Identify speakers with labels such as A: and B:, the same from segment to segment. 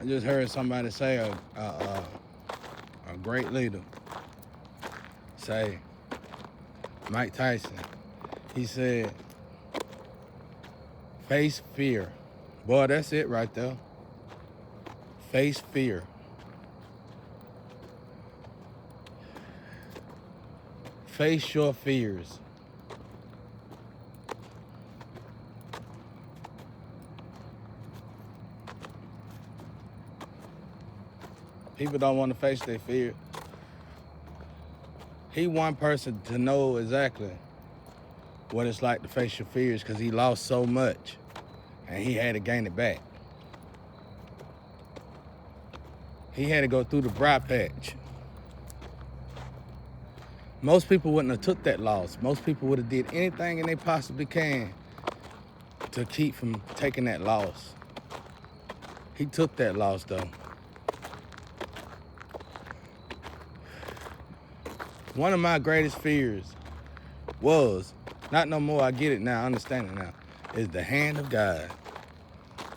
A: I just heard somebody say, a great leader say, Mike Tyson, he said, face fear. Boy, that's it right there. Face fear. Face your fears. People don't want to face their fear. He one person to know exactly what it's like to face your fears because he lost so much and he had to gain it back. He had to go through the briar patch. Most people wouldn't have took that loss. Most people would have did anything they possibly can to keep from taking that loss. He took that loss though. One of my greatest fears was, not no more, I get it now, I understand it now, is the hand of God.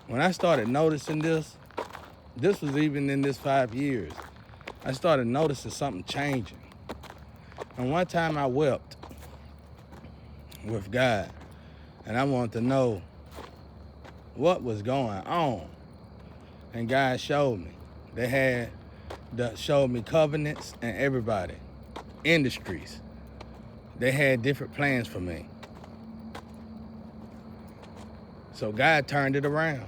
A: When I started noticing this was even in this 5 years, I started noticing something changing. And one time I wept with God, and I wanted to know what was going on. And God showed me. Showed me covenants and everybody, industries. They had different plans for me. So God turned it around.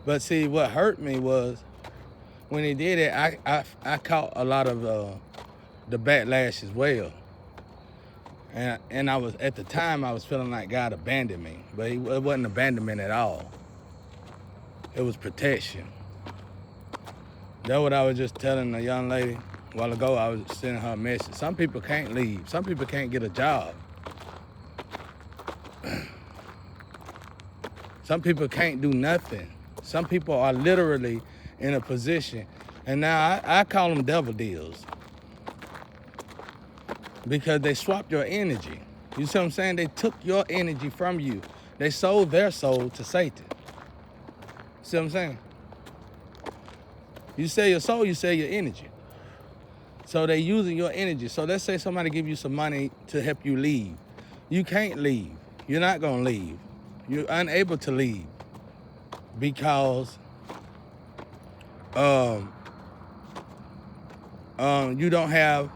A: But see, what hurt me was when he did it, I caught a lot of the backlash as well. And I was, at the time, I was feeling like God abandoned me, but it wasn't abandonment at all. It was protection. That's what I was just telling a young lady a while ago. I was sending her a message. Some people can't leave. Some people can't get a job. Some people can't do nothing. Some people are literally in a position, and now I call them devil deals, because they swapped your energy. You see what I'm saying? They took your energy from you. They sold their soul to Satan. See what I'm saying? You sell your soul, you sell your energy. So they using your energy. So let's say somebody give you some money to help you leave. You can't leave. You're not gonna leave. You're unable to leave because you don't have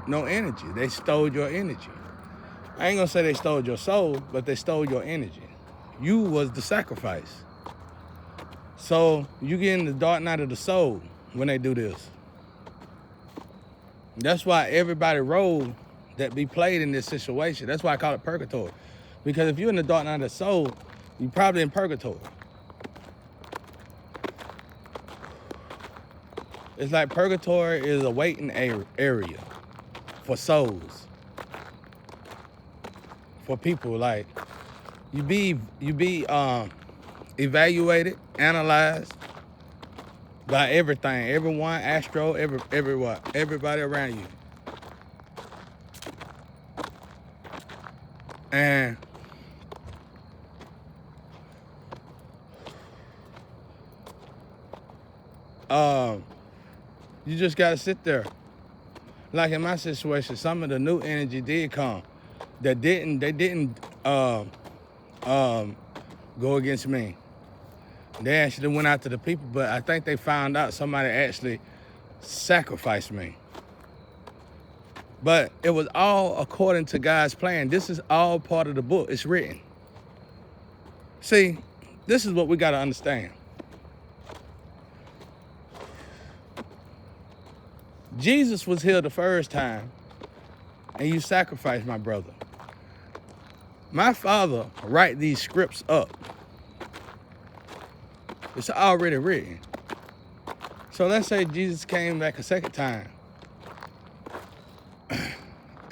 A: no energy. They stole your energy. I ain't gonna say they stole your soul, but they stole your energy. You was the sacrifice. So you get in the dark night of the soul when they do this. That's why everybody role that be played in this situation, that's why I call it purgatory. Because if you're in the dark night of the soul, you're probably in purgatory. It's like purgatory is a waiting area for souls. For people, like, you be evaluated, analyzed by everything, everyone, astro, everyone, everybody around you. And you just gotta sit there. Like in my situation, some of the new energy did come. They didn't go against me. They actually went out to the people, but I think they found out somebody actually sacrificed me. But it was all according to God's plan. This is all part of the book. It's written. See, this is what we gotta understand. Jesus was here the first time, and you sacrificed my brother. My Father write these scripts up. It's already written. So let's say Jesus came back a second time,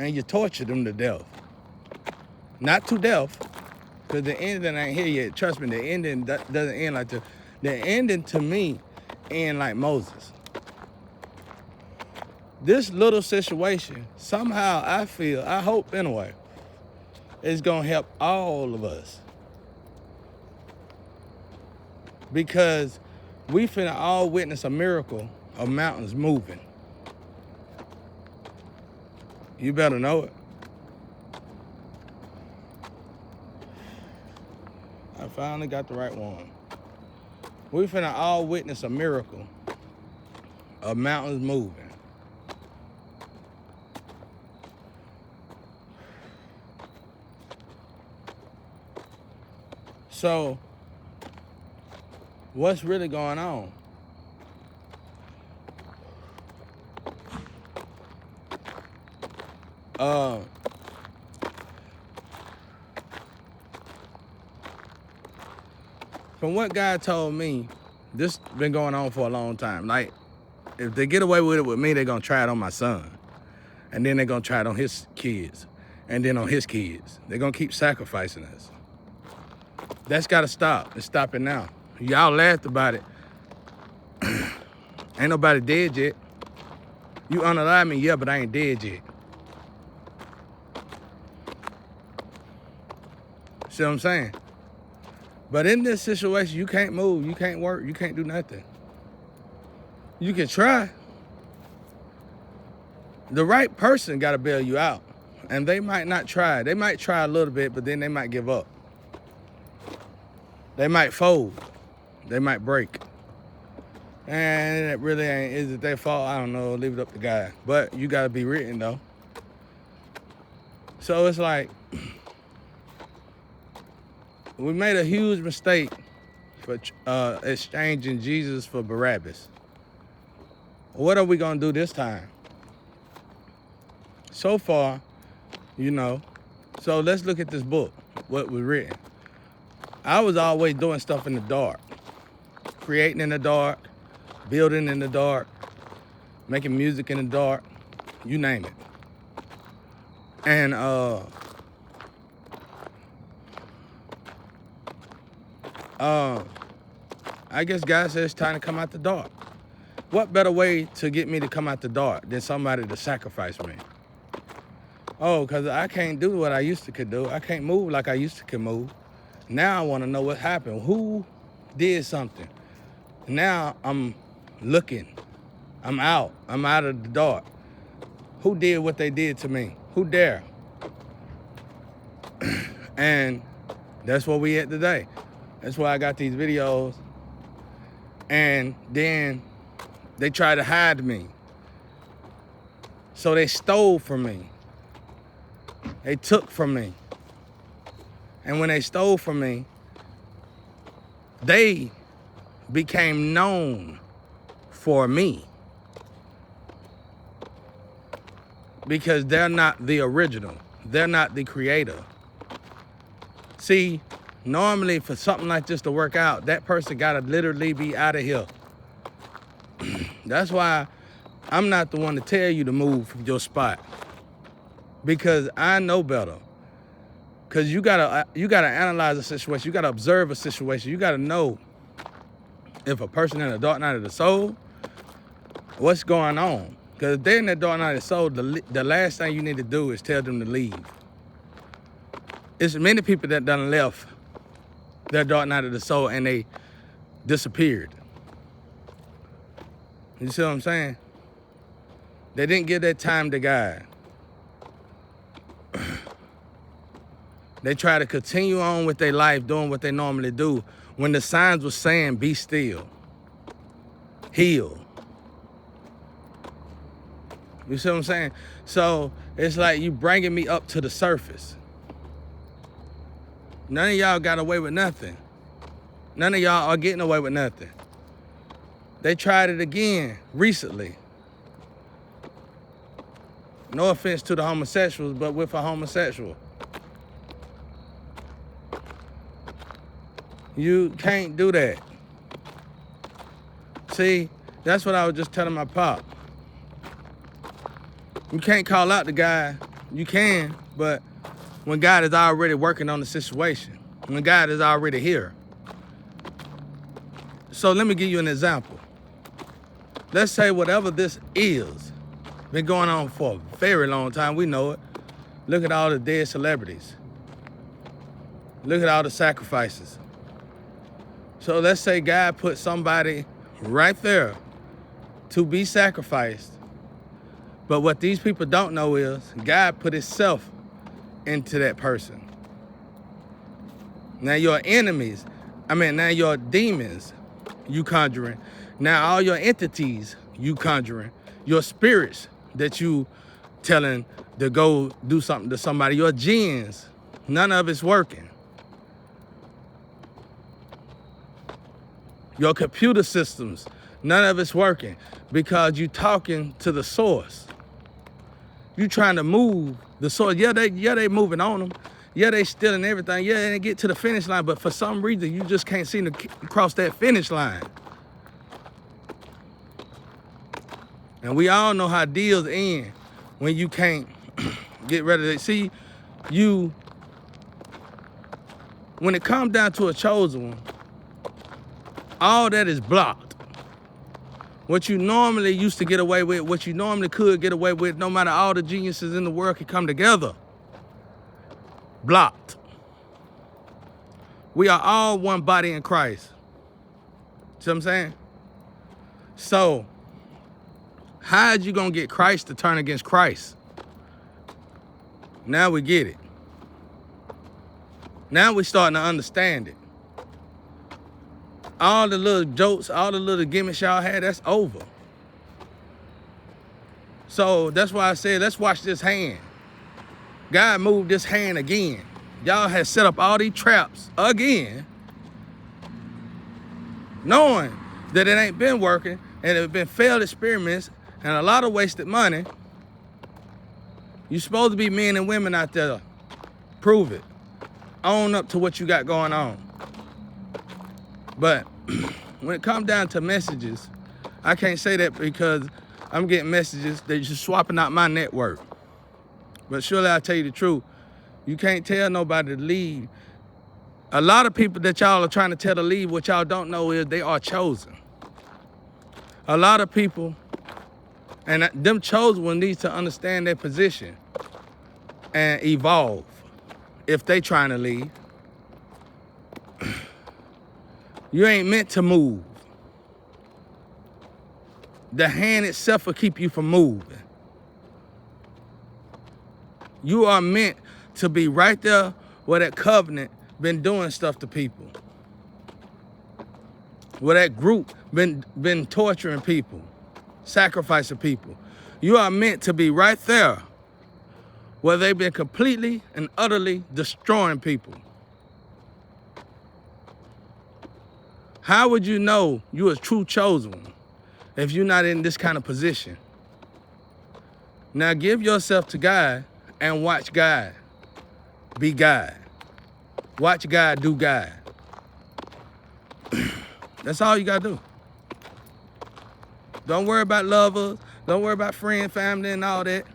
A: and you tortured him to death. Not to death, because the ending ain't here yet. Trust me, the ending doesn't end like this. The ending to me end like Moses. This little situation, somehow I hope anyway, is gonna help all of us. Because We finna all witness a miracle of mountains moving. You better know it. I finally got the right one. We finna all witness a miracle of mountains moving. So, what's really going on? From what God told me, this been going on for a long time. Like, if they get away with it with me, they're gonna try it on my son. And then they're gonna try it on his kids. And then on his kids. They're gonna keep sacrificing us. That's gotta stop. It's stopping now. Y'all laughed about it. Ain't nobody dead yet. You unalive me, yeah, but I ain't dead yet. See what I'm saying? But in this situation, you can't move, you can't work, you can't do nothing. You can try. The right person gotta bail you out. And they might not try. They might try a little bit, but then they might give up. They might fold. They might break. And it really ain't, is it their fault? I don't know, leave it up to God. But you gotta be written though. So it's like, we made a huge mistake for exchanging Jesus for Barabbas. What are we gonna do this time? So far, you know, so let's look at this book, what was written. I was always doing stuff in the dark, creating in the dark, building in the dark, making music in the dark, you name it. And I guess God says it's time to come out the dark. What better way to get me to come out the dark than somebody to sacrifice me? Oh, because I can't do what I used to could do. I can't move like I used to could move. Now I want to know what happened. Who did something? Now I'm looking. I'm out. I'm out of the dark. Who did what they did to me? Who dare? And that's where we at today. That's why I got these videos. And then they tried to hide me. So they stole from me. They took from me. And when they stole from me, they became known for me. Because they're not the original. They're not the creator. See, normally for something like this to work out, that person gotta literally be out of here. That's why I'm not the one to tell you to move from your spot. Because I know better. Because you gotta analyze a situation. You gotta observe a situation. You gotta know if a person in the dark night of the soul, what's going on. Because if they're in the dark night of the soul, the last thing you need to do is tell them to leave. It's many people that done left their dark night of the soul and they disappeared. You see what I'm saying? They didn't give that time to God. They try to continue on with their life doing what they normally do when the signs were saying, be still, heal. You see what I'm saying? So it's like you bringing me up to the surface. None of y'all got away with nothing. None of y'all are getting away with nothing. They tried it again recently. No offense to the homosexuals, but with a homosexual. You can't do that. See, that's what I was just telling my pop. You can't call out the guy. You can, but when God is already working on the situation, when God is already here. So let me give you an example. Let's say whatever this is, been going on for a very long time. We know it. Look at all the dead celebrities. Look at all the sacrifices. So let's say God put somebody right there to be sacrificed. But what these people don't know is God put himself into that person. Now your enemies, now your demons, you conjuring. Now all your entities, you conjuring. Your spirits that you telling to go do something to somebody, your jinns, none of it's working. Your computer systems, none of it's working because you talking to the source. You trying to move the source. Yeah, they moving on them. Yeah, they stealing everything. Yeah, they get to the finish line, but for some reason, you just can't seem to cross that finish line. And we all know how deals end when you can't get ready to see you. When it comes down to a chosen one, all that is blocked. What you normally used to get away with, what you normally could get away with, no matter all the geniuses in the world can come together, blocked. We are all one body in Christ. See what I'm saying? So, how are you gonna get Christ to turn against Christ? Now we get it. Now we're starting to understand it. All the little jokes, all the little gimmicks y'all had, that's over. So that's why I said, let's watch this hand. God moved this hand again. Y'all had set up all these traps again, knowing that it ain't been working and it been failed experiments and a lot of wasted money. You supposed to be men and women out there. Prove it. Own up to what you got going on. But when it comes down to messages, I can't say that because I'm getting messages that you're swapping out my network. But surely I'll tell you the truth. You can't tell nobody to leave. A lot of people that y'all are trying to tell to leave, what y'all don't know is they are chosen. A lot of people, and them chosen ones need to understand their position and evolve if they trying to leave. You ain't meant to move. The hand itself will keep you from moving. You are meant to be right there where that covenant been doing stuff to people. Where that group been torturing people, sacrificing people. You are meant to be right there where they've been completely and utterly destroying people. How would you know you're a true chosen one if you're not in this kind of position? Now give yourself to God and watch God be God. Watch God do God. That's all you gotta do. Don't worry about lovers. Don't worry about friends, family, and all that.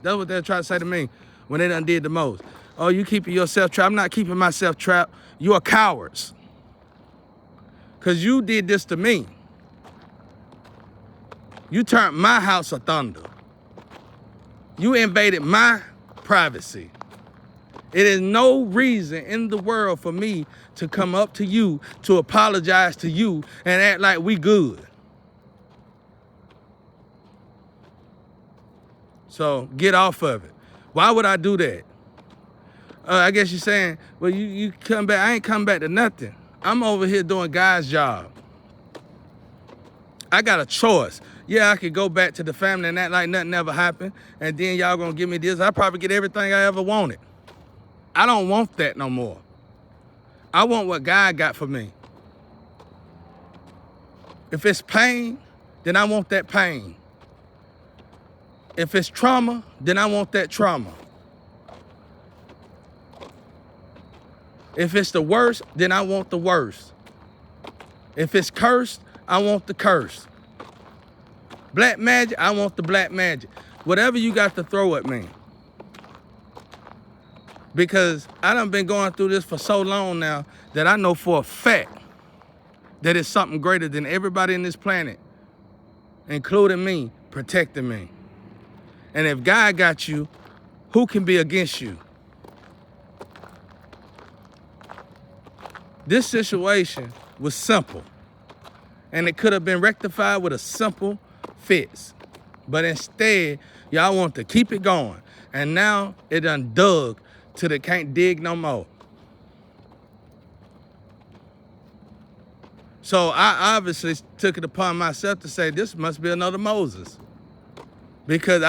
A: That's what they're trying to say to me when they done did the most. Oh, you keeping yourself trapped. I'm not keeping myself trapped. You are cowards. Because you did this to me. You turned my house of thunder. You invaded my privacy. It is no reason in the world for me to come up to you, to apologize to you, and act like we good. So get off of it. Why would I do that? I guess you're saying, well, you come back. I ain't come back to nothing. I'm over here doing God's job. I got a choice. Yeah, I could go back to the family and act like nothing ever happened, and then y'all gonna give me this. I probably get everything I ever wanted. I don't want that no more. I want what God got for me. If it's pain, then I want that pain. If it's trauma, then I want that trauma. If it's the worst, then I want the worst. If it's cursed, I want the curse. Black magic, I want the black magic. Whatever you got to throw at me. Because I done been going through this for so long now that I know for a fact that it's something greater than everybody in this planet, including me, protecting me. And if God got you, who can be against you? This situation was simple. And it could have been rectified with a simple fix. But instead, y'all want to keep it going. And now it done dug till it can't dig no more. So I obviously took it upon myself to say, this must be another Moses. Because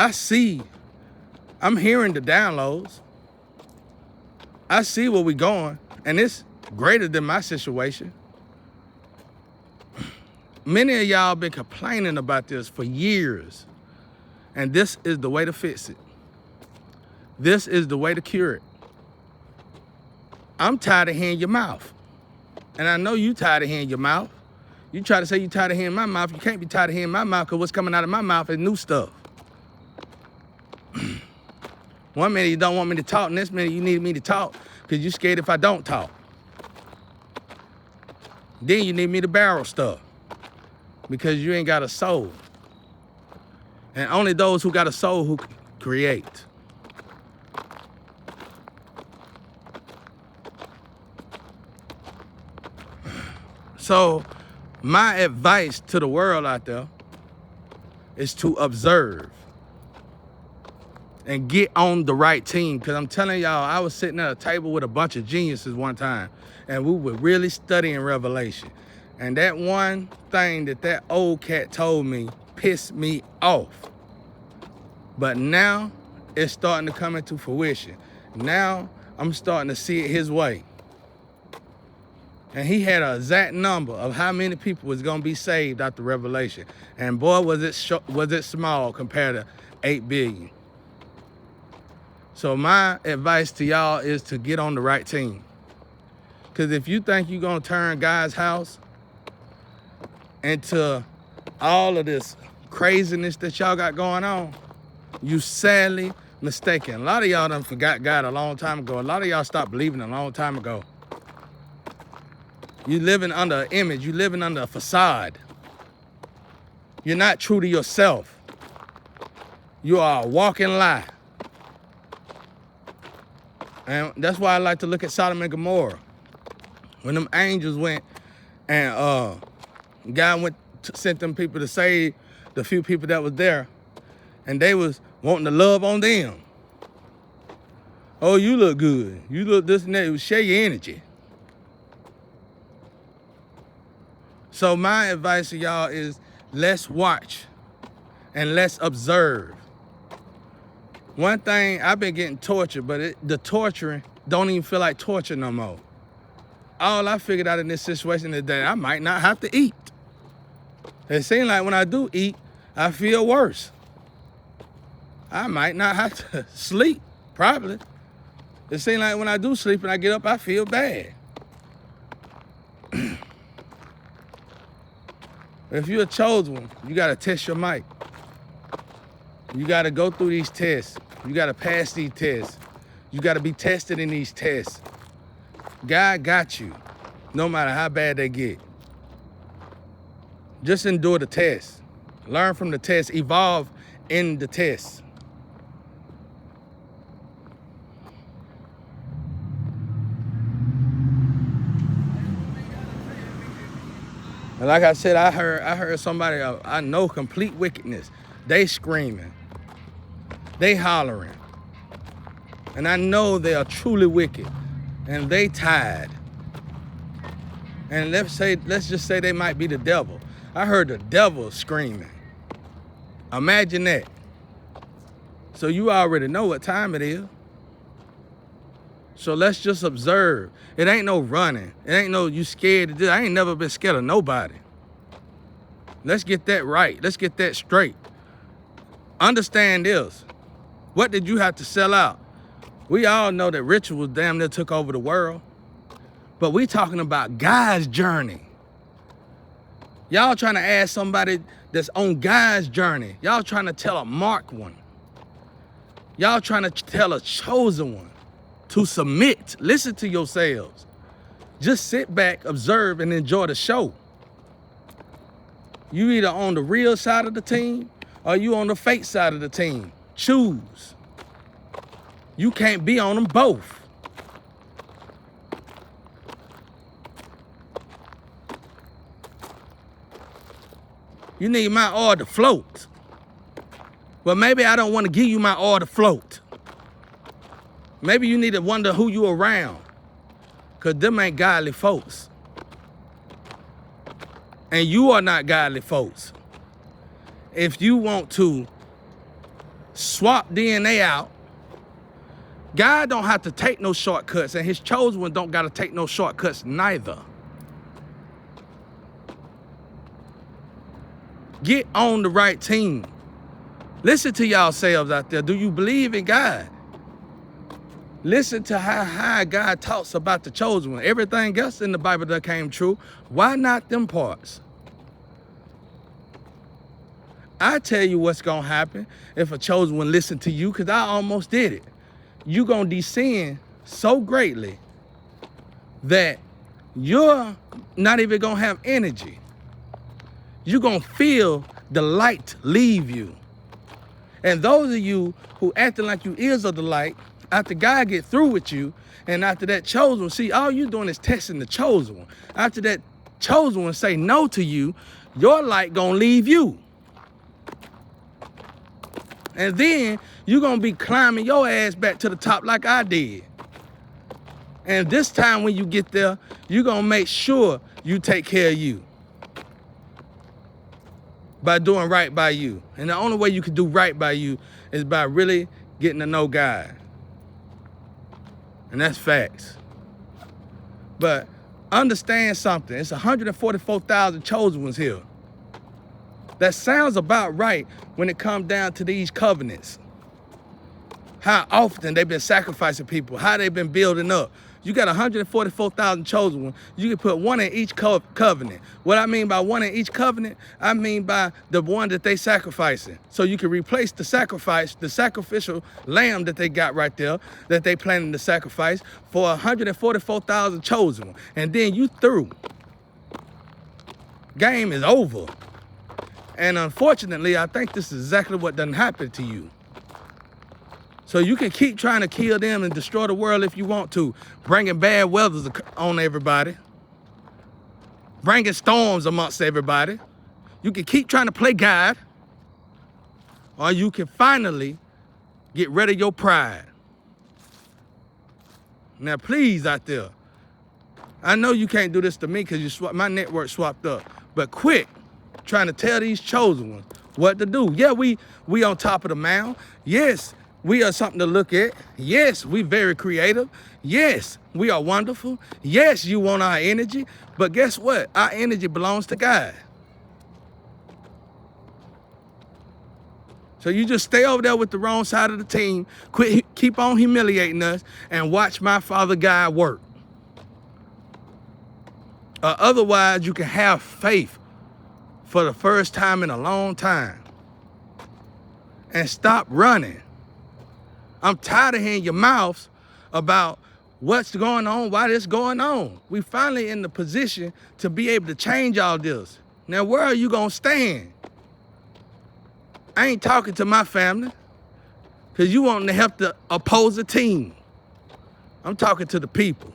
A: I'm hearing the downloads. I see where we're going, and it's greater than my situation. Many of y'all been complaining about this for years, and this is the way to fix it. This is the way to cure it. I'm tired of hearing your mouth, and I know you tired of hearing your mouth. You try to say you tired of hearing my mouth. You can't be tired of hearing my mouth because what's coming out of my mouth is new stuff. One minute you don't want me to talk, next minute you need me to talk because you're scared if I don't talk. Then you need me to borrow stuff because you ain't got a soul. And only those who got a soul who create. So my advice to the world out there is to observe and get on the right team. Because I'm telling y'all, I was sitting at a table with a bunch of geniuses one time, and we were really studying Revelation. And that one thing that old cat told me pissed me off. But now it's starting to come into fruition. Now I'm starting to see it his way. And he had an exact number of how many people was gonna be saved after Revelation. And boy, was it small compared to 8 billion. So my advice to y'all is to get on the right team. Because if you think you're gonna turn God's house into all of this craziness that y'all got going on, you sadly mistaken. A lot of y'all done forgot God a long time ago. A lot of y'all stopped believing a long time ago. You living under an image. You living under a facade. You're not true to yourself. You are a walking lie. And that's why I like to look at Sodom and Gomorrah. When them angels went and God sent them people to save the few people that was there, and they was wanting to love on them. Oh, you look good. You look this and that. Share your energy. So my advice to y'all is let's watch and let's observe. One thing, I've been getting tortured, but the torturing don't even feel like torture no more. All I figured out in this situation is that I might not have to eat. It seems like when I do eat, I feel worse. I might not have to sleep, probably. It seems like when I do sleep and I get up, I feel bad. If you're a chosen one, you gotta test your mic. You gotta go through these tests. You gotta pass these tests. You gotta be tested in these tests. God got you, no matter how bad they get. Just endure the test. Learn from the test. Evolve in the test. And like I said, I heard somebody I know complete wickedness. They screaming. They hollering. And I know they are truly wicked. And they tired. And let's just say they might be the devil. I heard the devil screaming. Imagine that. So you already know what time it is. So let's just observe. It ain't no running. It ain't no you scared to do. I ain't never been scared of nobody. Let's get that right. Let's get that straight. Understand this. What did you have to sell out? We all know that rituals damn near took over the world. But we talking about God's journey. Y'all trying to ask somebody that's on God's journey. Y'all trying to tell a marked one. Y'all trying to tell a chosen one to submit. Listen to yourselves. Just sit back, observe, and enjoy the show. You either on the real side of the team or you on the fake side of the team. Choose. You can't be on them both. You need my oil to float. Well, maybe I don't want to give you my oil to float. Maybe you need to wonder who you around, because them ain't godly folks. And you are not godly folks. If you want to swap DNA out, God don't have to take no shortcuts, and his chosen one don't got to take no shortcuts neither. Get on the right team. Listen to y'all selves out there. Do you believe in God? Listen to how high God talks about the chosen one. Everything else in the Bible that came true. Why not them parts? I tell you what's going to happen if a chosen one listen to you, because I almost did it. You're going to descend so greatly that you're not even going to have energy. You're going to feel the light leave you. And those of you who acting like you is of the light, after God get through with you, and after that chosen one, see, all you doing is testing the chosen one. After that chosen one say no to you, your light going to leave you. And then you're going to be climbing your ass back to the top like I did. And this time when you get there, you're going to make sure you take care of you by doing right by you. And the only way you can do right by you is by really getting to know God. And that's facts. But understand something. It's 144,000 chosen ones here. That sounds about right when it comes down to these covenants. How often they've been sacrificing people, how they've been building up. You got 144,000 chosen ones. You can put one in each covenant. What I mean by one in each covenant, I mean by the one that they sacrificing. So you can replace the sacrifice, the sacrificial lamb that they got right there, that they planning to sacrifice for 144,000 chosen ones. And then you through. Game is over. And unfortunately, I think this is exactly what done happened to you. So you can keep trying to kill them and destroy the world if you want to, bringing bad weathers on everybody, bringing storms amongst everybody. You can keep trying to play God, or you can finally get rid of your pride. Now, please out there, I know you can't do this to me because my network swapped up, but quit trying to tell these chosen ones what to do. Yeah, we on top of the mound. Yes, we are something to look at. Yes, we very creative. Yes, we are wonderful. Yes, you want our energy. But guess what? Our energy belongs to God. So you just stay over there with the wrong side of the team, keep on humiliating us, and watch my Father God work. Otherwise, you can have faith for the first time in a long time. And stop running. I'm tired of hearing your mouths about what's going on, why this going on. We finally in the position to be able to change all this. Now, where are you going to stand? I ain't talking to my family because you want to help the opposing team. I'm talking to the people.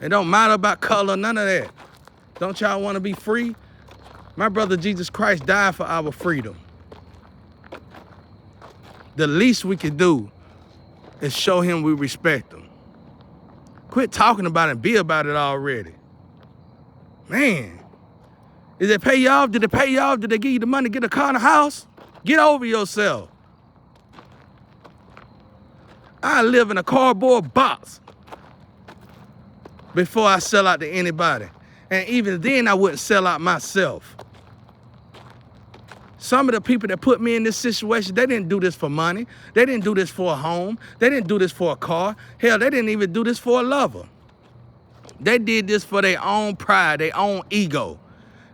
A: It don't matter about color, none of that. Don't y'all want to be free? My brother Jesus Christ died for our freedom. The least we can do is show him we respect him. Quit talking about it and be about it already. Man, did they pay you off? Did they pay you off? Did they give you the money to get a car and a house? Get over yourself. I live in a cardboard box before I sell out to anybody. And even then, I wouldn't sell out myself. Some of the people that put me in this situation, they didn't do this for money. They didn't do this for a home. They didn't do this for a car. Hell, they didn't even do this for a lover. They did this for their own pride, their own ego.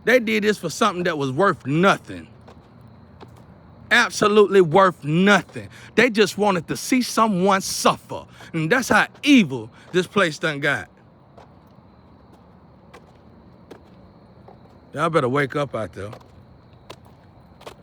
A: They did this for something that was worth nothing. Absolutely worth nothing. They just wanted to see someone suffer. And that's how evil this place done got. Y'all better wake up out there.